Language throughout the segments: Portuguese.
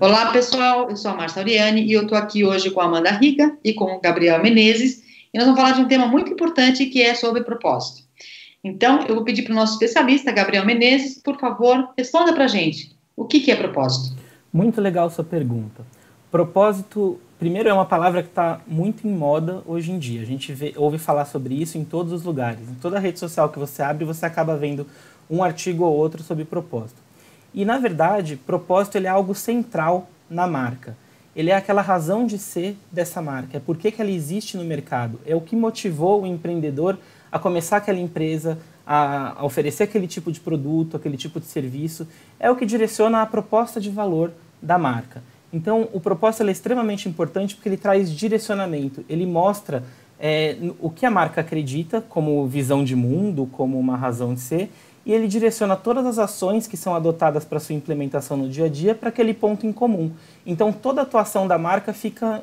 Olá, pessoal. Eu sou a Márcia Auriane e eu estou aqui hoje com a Amanda Riga e com o Gabriel Menezes e nós vamos falar de um tema muito importante que é sobre propósito. Então, eu vou pedir para o nosso especialista, Gabriel Menezes, por favor, responda para a gente. O que é propósito? Muito legal sua pergunta. Propósito, primeiro, é uma palavra que está muito em moda hoje em dia. A gente ouve falar sobre isso em todos os lugares. Em toda rede social que você abre, você acaba vendo um artigo ou outro sobre propósito. E, na verdade, propósito ele é algo central na marca. Ele é aquela razão de ser dessa marca. É por que ela existe no mercado. É o que motivou o empreendedor a começar aquela empresa, a oferecer aquele tipo de produto, aquele tipo de serviço. É o que direciona a proposta de valor da marca. Então, o propósito é extremamente importante porque ele traz direcionamento. Ele mostra o que a marca acredita como visão de mundo, como uma razão de ser, e ele direciona todas as ações que são adotadas para sua implementação no dia a dia para aquele ponto em comum. Então, toda a atuação da marca fica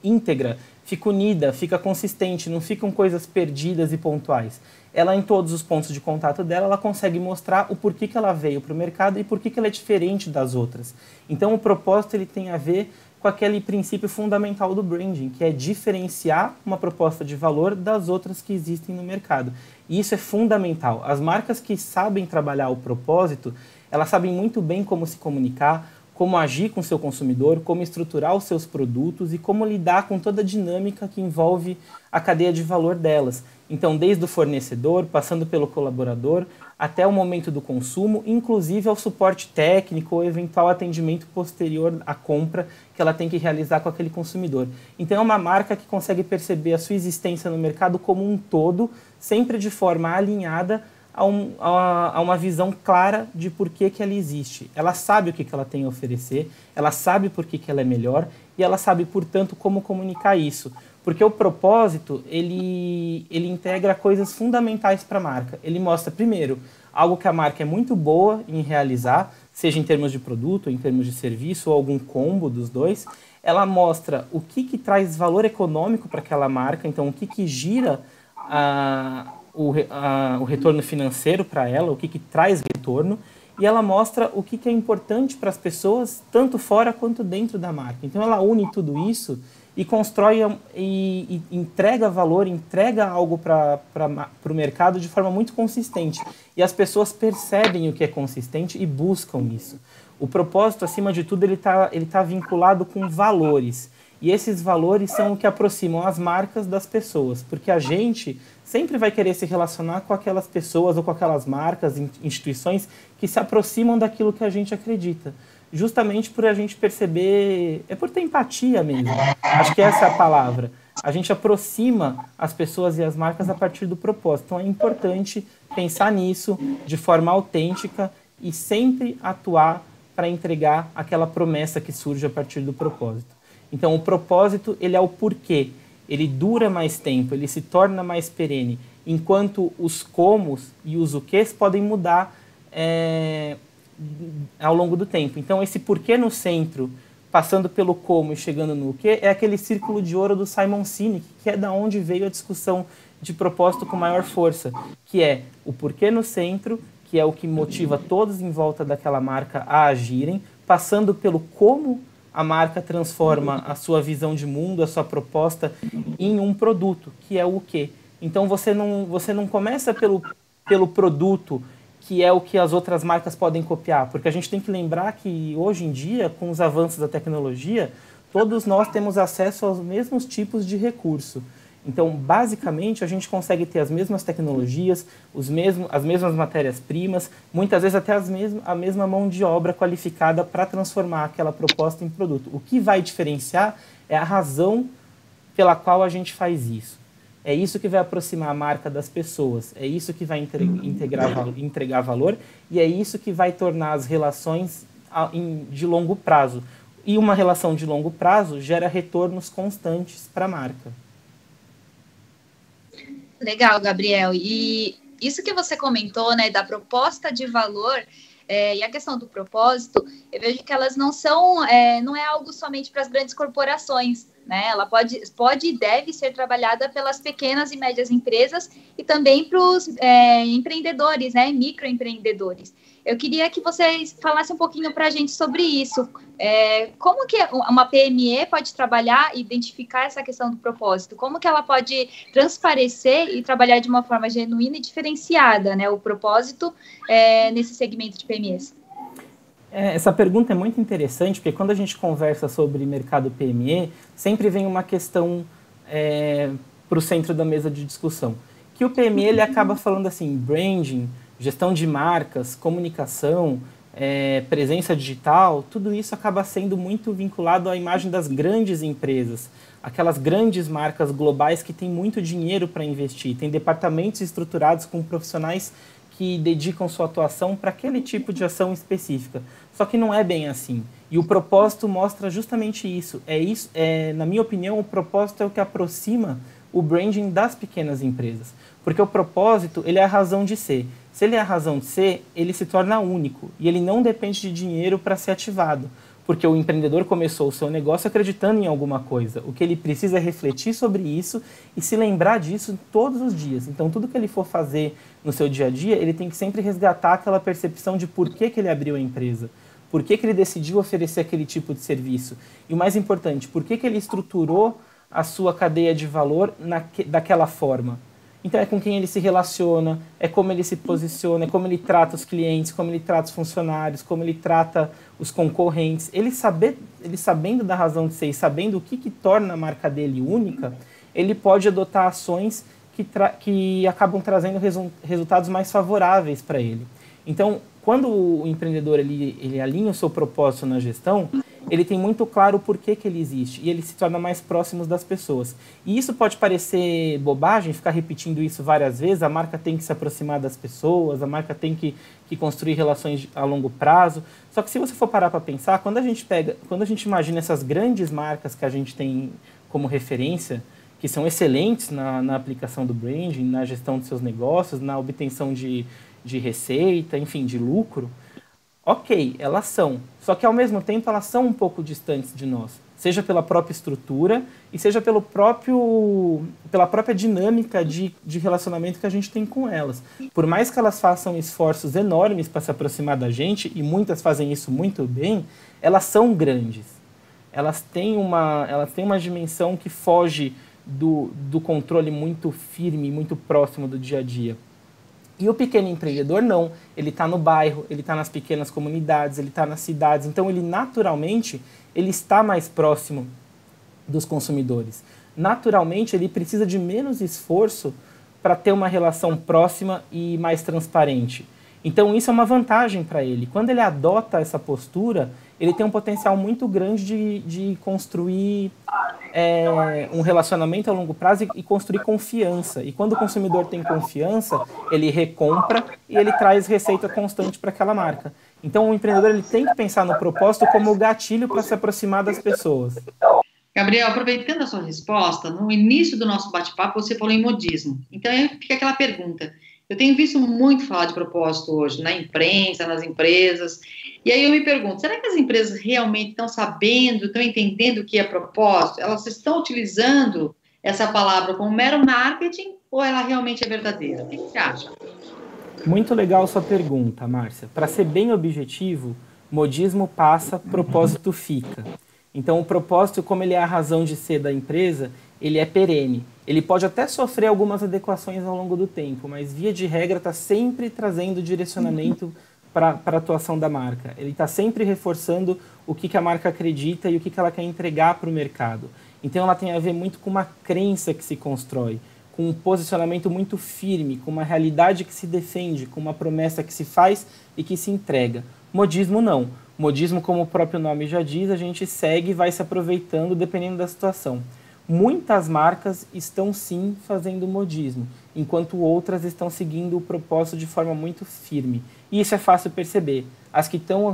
íntegra, fica unida, fica consistente, não ficam coisas perdidas e pontuais. Ela, em todos os pontos de contato dela, ela consegue mostrar o porquê que ela veio para o mercado e porquê que ela é diferente das outras. Então, o propósito ele tem a ver com aquele princípio fundamental do branding, que é diferenciar uma proposta de valor das outras que existem no mercado. E isso é fundamental. As marcas que sabem trabalhar o propósito, elas sabem muito bem como se comunicar, como agir com o seu consumidor, como estruturar os seus produtos e como lidar com toda a dinâmica que envolve a cadeia de valor delas. Então, desde o fornecedor, passando pelo colaborador, até o momento do consumo, inclusive ao suporte técnico ou eventual atendimento posterior à compra que ela tem que realizar com aquele consumidor. Então, é uma marca que consegue perceber a sua existência no mercado como um todo, sempre de forma alinhada a uma visão clara de por que ela existe. Ela sabe o que ela tem a oferecer, ela sabe por que ela é melhor e ela sabe, portanto, como comunicar isso. Porque o propósito, ele integra coisas fundamentais para a marca. Ele mostra, primeiro, algo que a marca é muito boa em realizar, seja em termos de produto, ou em termos de serviço, ou algum combo dos dois. Ela mostra o que traz valor econômico para aquela marca, então o que gira o retorno financeiro para ela, o que traz retorno, e ela mostra o que é importante para as pessoas, tanto fora quanto dentro da marca. Então ela une tudo isso e constrói e entrega valor, entrega algo para o mercado de forma muito consistente. E as pessoas percebem o que é consistente e buscam isso. O propósito, acima de tudo, ele tá vinculado com valores. E esses valores são o que aproximam as marcas das pessoas, porque a gente sempre vai querer se relacionar com aquelas pessoas ou com aquelas marcas, instituições que se aproximam daquilo que a gente acredita. Justamente por a gente perceber, é por ter empatia mesmo. Acho que essa é a palavra. A gente aproxima as pessoas e as marcas a partir do propósito. Então é importante pensar nisso de forma autêntica e sempre atuar para entregar aquela promessa que surge a partir do propósito. Então o propósito, ele é o porquê. Ele dura mais tempo, ele se torna mais perene, enquanto os comos e os o quês podem mudar ao longo do tempo. Então esse porquê no centro, passando pelo como e chegando no quê, é aquele círculo de ouro do Simon Sinek, que é da onde veio a discussão de propósito com maior força, que é o porquê no centro, que é o que motiva todos em volta daquela marca a agirem, passando pelo como a marca transforma a sua visão de mundo, a sua proposta em um produto, que é o quê? Então você não começa pelo produto, que é o que as outras marcas podem copiar, porque a gente tem que lembrar que hoje em dia, com os avanços da tecnologia, todos nós temos acesso aos mesmos tipos de recurso. Então, basicamente, a gente consegue ter as mesmas tecnologias, as mesmas matérias-primas, muitas vezes até a mesma mão de obra qualificada para transformar aquela proposta em produto. O que vai diferenciar é a razão pela qual a gente faz isso. É isso que vai aproximar a marca das pessoas, é isso que vai entregar valor e é isso que vai tornar as relações de longo prazo. E uma relação de longo prazo gera retornos constantes para a marca. Legal, Gabriel. E isso que você comentou, né, da proposta de valor e a questão do propósito, eu vejo que elas não é algo somente para as grandes corporações, né? Ela pode e deve ser trabalhada pelas pequenas e médias empresas e também para os empreendedores, né? Microempreendedores. Eu queria que vocês falassem um pouquinho para a gente sobre isso. Como que uma PME pode trabalhar e identificar essa questão do propósito? Como que ela pode transparecer e trabalhar de uma forma genuína e diferenciada, né, o propósito nesse segmento de PMEs? Essa pergunta é muito interessante, porque quando a gente conversa sobre mercado PME, sempre vem uma questão para o centro da mesa de discussão. Que o PME ele acaba falando assim, branding, gestão de marcas, comunicação, presença digital, tudo isso acaba sendo muito vinculado à imagem das grandes empresas, aquelas grandes marcas globais que têm muito dinheiro para investir, tem departamentos estruturados com profissionais que dedicam sua atuação para aquele tipo de ação específica. Só que não é bem assim. E o propósito mostra justamente isso. Na minha opinião, o propósito é o que aproxima o branding das pequenas empresas. Porque o propósito, ele é a razão de ser. Se ele é a razão de ser, ele se torna único. E ele não depende de dinheiro para ser ativado. Porque o empreendedor começou o seu negócio acreditando em alguma coisa. O que ele precisa é refletir sobre isso e se lembrar disso todos os dias. Então, tudo que ele for fazer no seu dia a dia, ele tem que sempre resgatar aquela percepção de por que ele abriu a empresa. Por que ele decidiu oferecer aquele tipo de serviço. E o mais importante, por que ele estruturou a sua cadeia de valor daquela forma. Então é com quem ele se relaciona, é como ele se posiciona, é como ele trata os clientes, como ele trata os funcionários, como ele trata os concorrentes. Ele sabendo da razão de ser e sabendo o que torna a marca dele única, ele pode adotar ações que acabam trazendo resultados mais favoráveis para ele. Então, quando o empreendedor ele alinha o seu propósito na gestão, ele tem muito claro o porquê que ele existe e ele se torna mais próximo das pessoas. E isso pode parecer bobagem, ficar repetindo isso várias vezes, a marca tem que se aproximar das pessoas, a marca tem que construir relações a longo prazo. Só que se você for parar para pensar, quando a gente imagina essas grandes marcas que a gente tem como referência, que são excelentes na aplicação do branding, na gestão de seus negócios, na obtenção de receita, enfim, de lucro, ok, elas são. Só que, ao mesmo tempo, elas são um pouco distantes de nós. Seja pela própria estrutura e seja pela própria dinâmica de relacionamento que a gente tem com elas. Por mais que elas façam esforços enormes para se aproximar da gente, e muitas fazem isso muito bem, elas são grandes. Elas têm uma dimensão que foge do controle muito firme, muito próximo do dia a dia. E o pequeno empreendedor não, ele está no bairro, ele está nas pequenas comunidades, ele está nas cidades, então ele naturalmente ele está mais próximo dos consumidores. Naturalmente ele precisa de menos esforço para ter uma relação próxima e mais transparente. Então isso é uma vantagem para ele. Quando ele adota essa postura, ele tem um potencial muito grande de construir um relacionamento a longo prazo e construir confiança. E quando o consumidor tem confiança, ele recompra e ele traz receita constante para aquela marca. Então o empreendedor ele tem que pensar no propósito como o gatilho para se aproximar das pessoas. Gabriel, aproveitando a sua resposta, no início do nosso bate-papo você falou em modismo. Então fica aquela pergunta. Eu tenho visto muito falar de propósito hoje, na imprensa, nas empresas. E aí eu me pergunto, será que as empresas realmente estão sabendo, estão entendendo o que é propósito? Elas estão utilizando essa palavra como mero marketing ou ela realmente é verdadeira? O que você acha? Muito legal sua pergunta, Márcia. Para ser bem objetivo, modismo passa, propósito fica. Então o propósito, como ele é a razão de ser da empresa, ele é perene. Ele pode até sofrer algumas adequações ao longo do tempo, mas via de regra está sempre trazendo direcionamento para a atuação da marca. Ele está sempre reforçando o que a marca acredita e o que ela quer entregar para o mercado. Então ela tem a ver muito com uma crença que se constrói, com um posicionamento muito firme, com uma realidade que se defende, com uma promessa que se faz e que se entrega. Modismo não. Modismo, como o próprio nome já diz, a gente segue e vai se aproveitando dependendo da situação. Muitas marcas estão sim fazendo modismo, enquanto outras estão seguindo o propósito de forma muito firme. E isso é fácil perceber. As que estão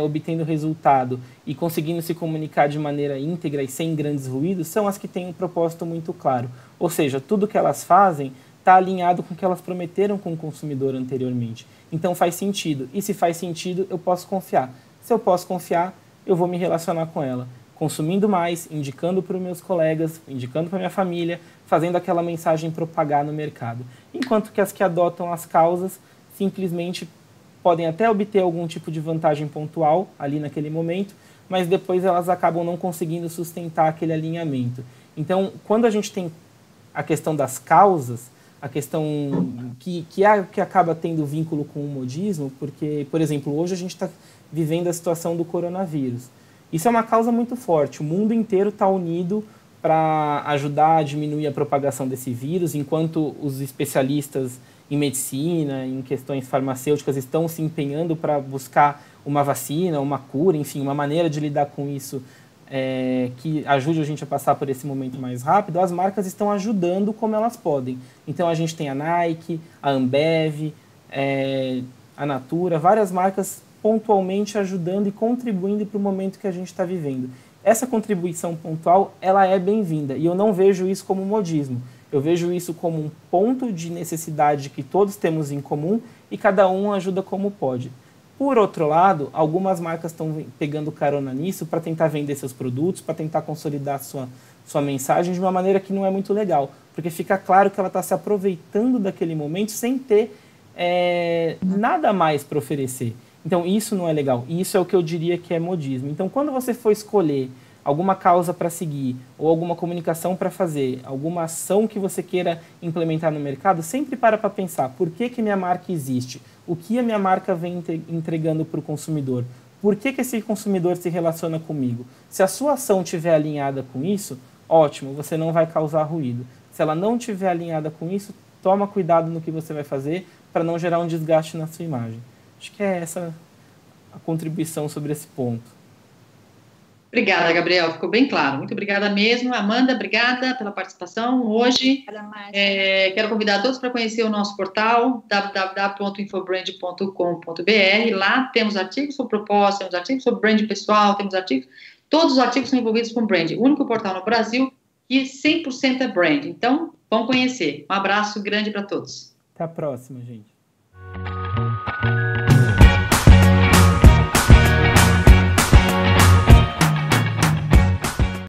obtendo resultado e conseguindo se comunicar de maneira íntegra e sem grandes ruídos são as que têm um propósito muito claro. Ou seja, tudo que elas fazem está alinhado com o que elas prometeram com o consumidor anteriormente. Então faz sentido. E se faz sentido, eu posso confiar. Se eu posso confiar, eu vou me relacionar com ela. consumindo mais, indicando para os meus colegas, indicando para minha família, fazendo aquela mensagem propagar no mercado. Enquanto que as que adotam as causas simplesmente podem até obter algum tipo de vantagem pontual ali naquele momento, mas depois elas acabam não conseguindo sustentar aquele alinhamento. Então, quando a gente tem a questão das causas, a questão que acaba tendo vínculo com o modismo, porque, por exemplo, hoje a gente está vivendo a situação do coronavírus. Isso é uma causa muito forte. O mundo inteiro está unido para ajudar a diminuir a propagação desse vírus, enquanto os especialistas em medicina, em questões farmacêuticas, estão se empenhando para buscar uma vacina, uma cura, enfim, uma maneira de lidar com isso que ajude a gente a passar por esse momento mais rápido. As marcas estão ajudando como elas podem. Então, a gente tem a Nike, a Ambev, a Natura, várias marcas pontualmente ajudando e contribuindo para o momento que a gente está vivendo. Essa contribuição pontual, ela é bem-vinda, e eu não vejo isso como modismo. Eu vejo isso como um ponto de necessidade que todos temos em comum e cada um ajuda como pode. Por outro lado, algumas marcas estão pegando carona nisso para tentar vender seus produtos, para tentar consolidar sua mensagem de uma maneira que não é muito legal, porque fica claro que ela está se aproveitando daquele momento sem ter nada mais para oferecer. Então, isso não é legal. E isso é o que eu diria que é modismo. Então, quando você for escolher alguma causa para seguir, ou alguma comunicação para fazer, alguma ação que você queira implementar no mercado, sempre para pensar, por que minha marca existe? O que a minha marca vem entregando para o consumidor? Por que esse consumidor se relaciona comigo? Se a sua ação estiver alinhada com isso, ótimo, você não vai causar ruído. Se ela não estiver alinhada com isso, toma cuidado no que você vai fazer para não gerar um desgaste na sua imagem. Acho que é essa a contribuição sobre esse ponto. Obrigada, Gabriel, ficou bem claro. Muito obrigada mesmo. Amanda, obrigada pela participação hoje. Quero convidar todos para conhecer o nosso portal www.infobrand.com.br. Lá temos artigos sobre propósito, temos artigos sobre brand pessoal, temos artigos, todos os artigos são envolvidos com brand. O único portal no Brasil que 100% é brand. Então, vamos conhecer. Um abraço grande para todos. Até a próxima, gente.